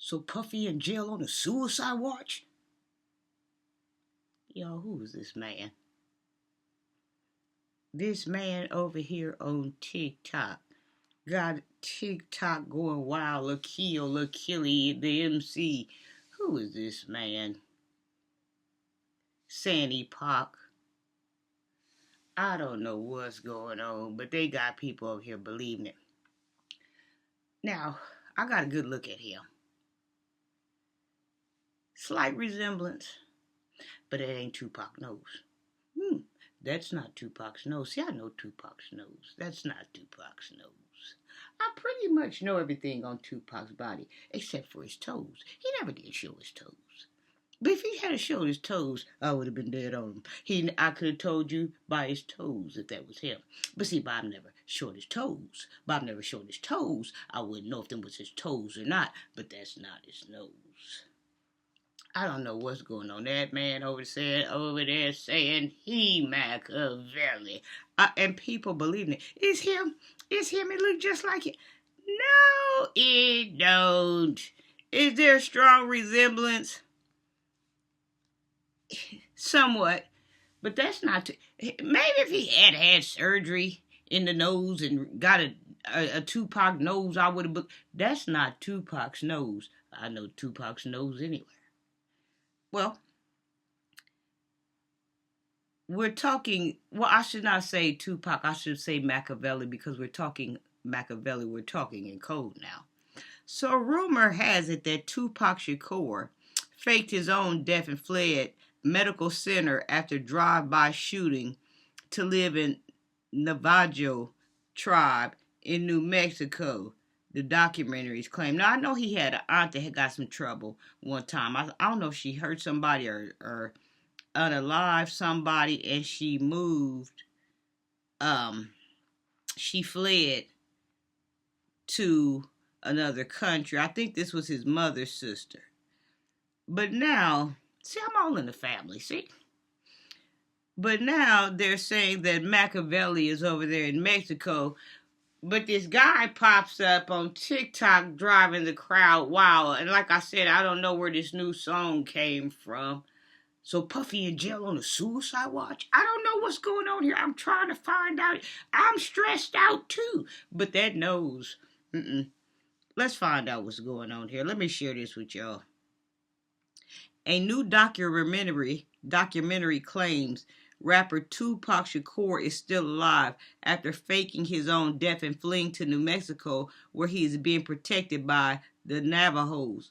So Puffy in jail on a suicide watch? Yo, who is this man? This man over here on TikTok got TikTok going wild. Lakil, Lakili, the MC. Who is this man? Sandy Park. I don't know what's going on, but they got people over here believing it. Now, I got a good look at him. Slight resemblance, but it ain't Tupac's nose. That's not Tupac's nose. See, I know Tupac's nose. That's not Tupac's nose. I pretty much know everything on Tupac's body, except for his toes. He never did show his toes. But if he had showed his toes, I would have been dead on him. I could have told you by his toes if that was him. But see, Bob never showed his toes. Bob never showed his toes. I wouldn't know if them was his toes or not, but that's not his nose. I don't know what's going on. That man over there saying he Makaveli. And people believing it. It's him. It's him. It look just like it. No, it don't. Is there a strong resemblance? Somewhat. But that's not... Maybe if he had surgery in the nose and got a Tupac nose, I would have... That's not Tupac's nose. I know Tupac's nose anywhere. Well, we're talking, I should not say Tupac, I should say Makaveli, because we're talking Makaveli, we're talking in code now. So rumor has it that Tupac Shakur faked his own death and fled medical center after drive-by shooting to live in Navajo tribe in New Mexico. The documentaries claim. Now, I know he had an aunt that had got some trouble one time. I don't know if she hurt somebody or unalived somebody, and she moved. She fled to another country. I think this was his mother's sister. But now, see, I'm all in the family, see? But now they're saying that Makaveli is over there in Mexico. But this guy pops up on TikTok driving the crowd wild. And like I said, I don't know where this new song came from. So Puffy in jail on a suicide watch? I don't know what's going on here. I'm trying to find out. I'm stressed out too. But that nose. Let's find out what's going on here. Let me share this with y'all. A new documentary claims rapper Tupac Shakur is still alive after faking his own death and fleeing to New Mexico, where he is being protected by the Navajos.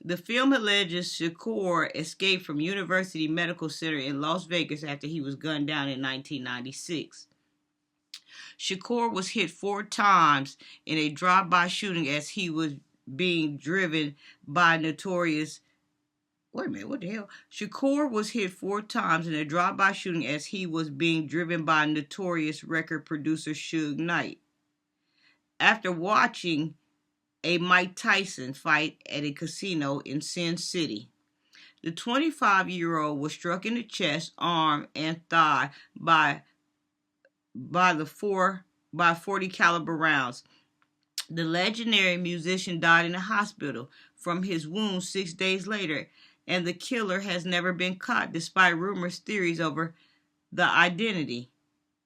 The film alleges Shakur escaped from University Medical Center in Las Vegas after he was gunned down in 1996. Shakur was hit 4 times in a drive-by shooting as he was being driven by notorious... Wait a minute, what the hell? Shakur was hit 4 times in a drive-by shooting as he was being driven by notorious record producer Suge Knight. After watching a Mike Tyson fight at a casino in Sin City, the 25-year-old was struck in the chest, arm, and thigh by 40 caliber rounds. The legendary musician died in a hospital from his wounds 6 days later, and the killer has never been caught despite rumors, theories over the identity.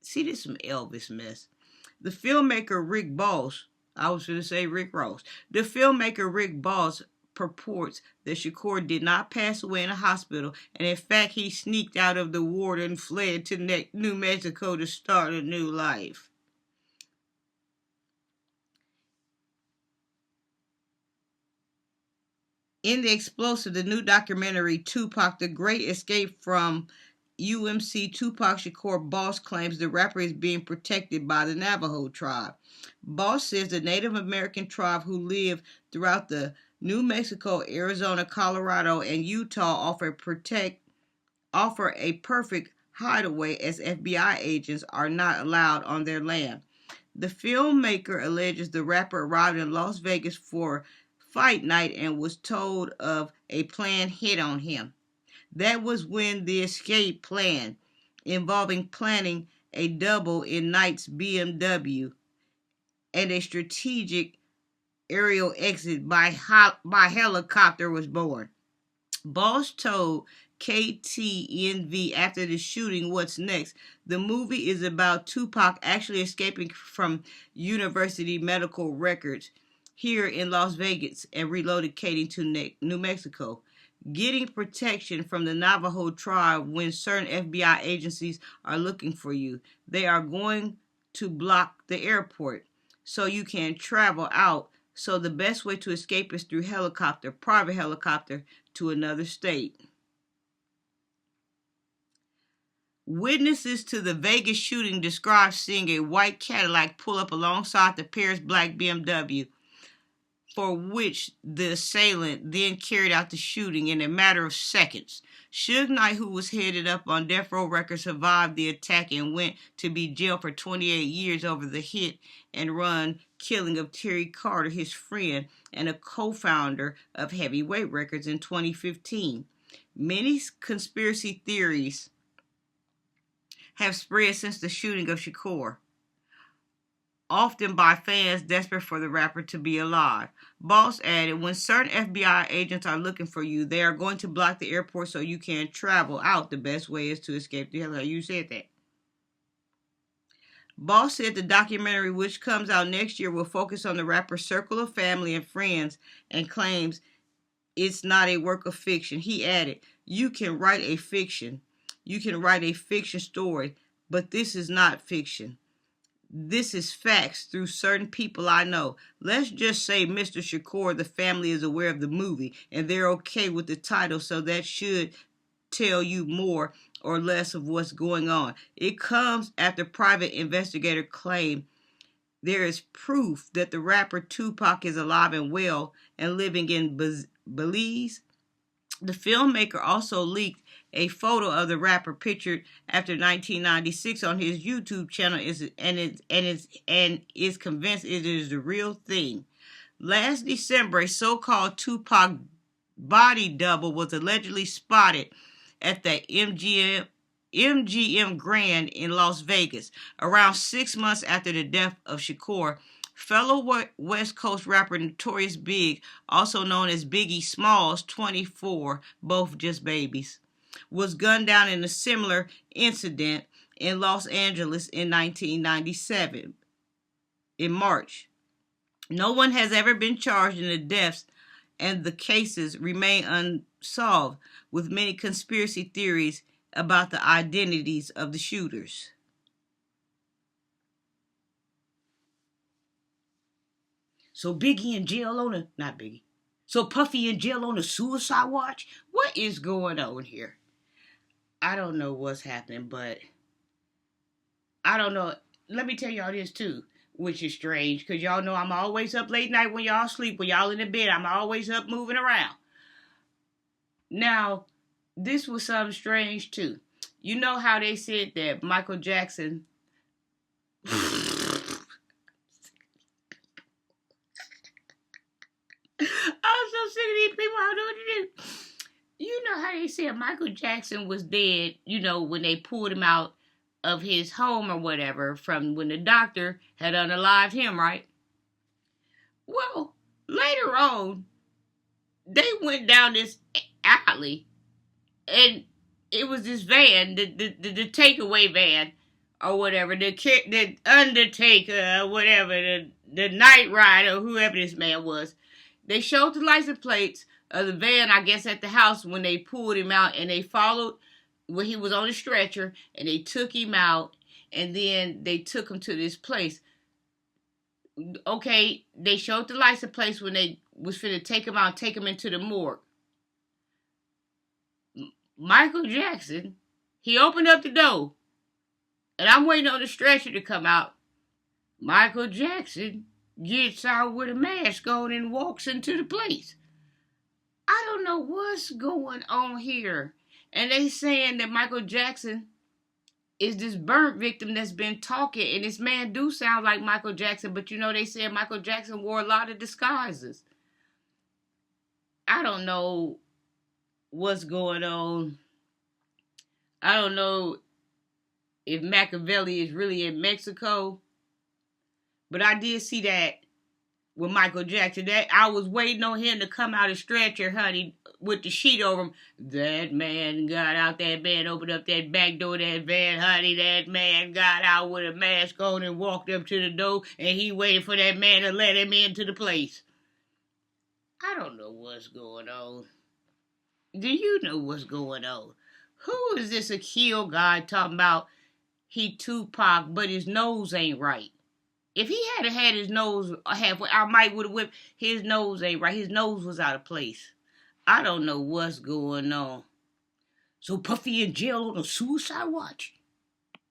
See, this is some Elvis mess. The filmmaker Rick Ross, the filmmaker Rick Ross purports that Shakur did not pass away in a hospital, and in fact he sneaked out of the ward and fled to New Mexico to start a new life. In the explosive, the new documentary, Tupac, The Great Escape from UMC, Tupac Shakur Boss claims the rapper is being protected by the Navajo tribe. Boss says the Native American tribe who live throughout the New Mexico, Arizona, Colorado, and Utah offer a perfect hideaway as FBI agents are not allowed on their land. The filmmaker alleges the rapper arrived in Las Vegas for fight night and was told of a planned hit on him. That was when the escape plan, involving planning a double in Knight's BMW and a strategic aerial exit by helicopter was born. Boss told KTNV after the shooting, "What's next? The movie is about Tupac actually escaping from University Medical Records here in Las Vegas and relocating to New Mexico, getting protection from the Navajo tribe when certain FBI agencies are looking for you. They are going to block the airport so you can travel out. So the best way to escape is through private helicopter to another state." Witnesses to the Vegas shooting described seeing a white Cadillac pull up alongside the pair's black BMW, for which the assailant then carried out the shooting in a matter of seconds. Suge Knight, who was headed up on Death Row Records, survived the attack and went to be jailed for 28 years over the hit and run killing of Terry Carter, his friend and a co-founder of Heavyweight Records, in 2015. Many conspiracy theories have spread since the shooting of Shakur, often by fans desperate for the rapper to be alive. Boss added, "When certain FBI agents are looking for you, they are going to block the airport so you can't travel out. The best way is to escape the helicopter." You said that. Boss said the documentary, which comes out next year, will focus on the rapper's circle of family and friends and claims it's not a work of fiction. He added, You can write a fiction story, but this is not fiction. This is facts through certain people I know. Let's just say Mr. Shakur, the family is aware of the movie, and they're okay with the title, so that should tell you more or less of what's going on. It comes after private investigator claimed there is proof that the rapper Tupac is alive and well and living in Belize. The filmmaker also leaked a photo of the rapper pictured after 1996 on his YouTube channel and is convinced it is the real thing. Last December, a so-called Tupac body double was allegedly spotted at the MGM Grand in Las Vegas, around 6 months after the death of Shakur. Fellow West Coast rapper Notorious Big, also known as Biggie Smalls, 24, both just babies, was gunned down in a similar incident in Los Angeles in 1997, in March. No one has ever been charged in the deaths, and the cases remain unsolved, with many conspiracy theories about the identities of the shooters. So Biggie in jail on not Biggie. So Puffy in jail on a suicide watch? What is going on here? I don't know what's happening, but I don't know. Let me tell y'all this too, which is strange, because y'all know I'm always up late night when y'all sleep. When y'all in the bed, I'm always up moving around. Now, this was something strange too. You know how they said that Michael Jackson I'm so sick of these people. I don't know what to do. You know how they said Michael Jackson was dead, when they pulled him out of his home or whatever from when the doctor had unalived him, right? Well, later on, they went down this alley and it was this van, the takeaway van or whatever, the Undertaker or whatever, the Night Rider, whoever this man was. They showed the license plates of the van, I guess, at the house when they pulled him out, and they followed when he was on the stretcher, and they took him out, and then they took him to this place. Okay, they showed the license plates when they was finna take him out, take him into the morgue. Michael Jackson, he opened up the door, and I'm waiting on the stretcher to come out. Michael Jackson gets out with a mask on and walks into the place. I don't know what's going on here. And they saying that Michael Jackson is this burnt victim that's been talking. And this man do sound like Michael Jackson. But they said Michael Jackson wore a lot of disguises. I don't know what's going on. I don't know if Makaveli is really in Mexico. But I did see that with Michael Jackson. That I was waiting on him to come out of stretcher, honey, with the sheet over him. That man got out. That man opened up that back door of that van, honey. That man got out with a mask on and walked up to the door, and he waited for that man to let him into the place. I don't know what's going on. Do you know what's going on? Who is this Akil guy talking about he Tupac, but his nose ain't right? If he had his nose halfway, I might would have whipped. His nose ain't right. His nose was out of place. I don't know what's going on. So Puffy in jail on a suicide watch?